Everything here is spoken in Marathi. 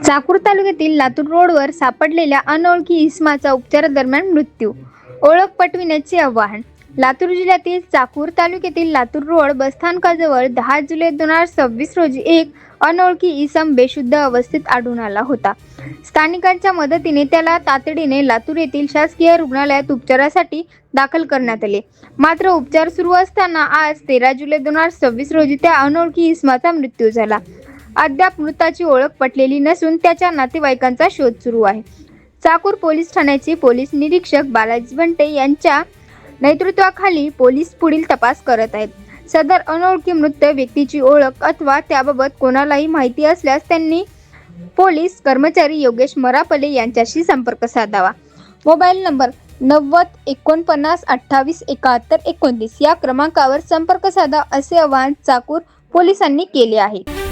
चाकूर तालुक्यातील लातूर रोडवर सापडलेल्या अनोळखी इसमाचा उपचारादरम्यान मृत्यू. ओळख पटविण्याचे आवाहन. लातूर जिल्ह्यातील चाकूर तालुक्यातील लातूर रोड बसस्थानकाजवळ 10 जुलै 2026 रोजी एक अनोळखी इसम बेशुद्ध अवस्थेत आढळून आला होता. स्थानिकांच्या मदतीने त्याला तातडीने लातूर येथील शासकीय रुग्णालयात उपचारासाठी दाखल करण्यात आले. मात्र उपचार सुरू असताना आज 13 जुलै 2026 रोजी त्या अनोळखी इसमाचा मृत्यू झाला. अद्याप मृताची ओळख पटलेली नसून त्याच्या नातेवाईकांचा शोध सुरू आहे. चाकूर पोलीस ठाण्याचे पोलीस निरीक्षक बालाजी बंटे यांच्या नेतृत्वाखाली पोलीस पुढील तपास करत आहेत. सदर अनोळखी मृत व्यक्तीची ओळख अथवा त्याबाबत कोणालाही माहिती असल्यास त्यांनी पोलीस कर्मचारी योगेश मरापले यांच्याशी संपर्क साधावा. मोबाईल नंबर 90 49 28 71 29 या क्रमांकावर संपर्क साधा असे आवाहन चाकूर पोलिसांनी केले आहे.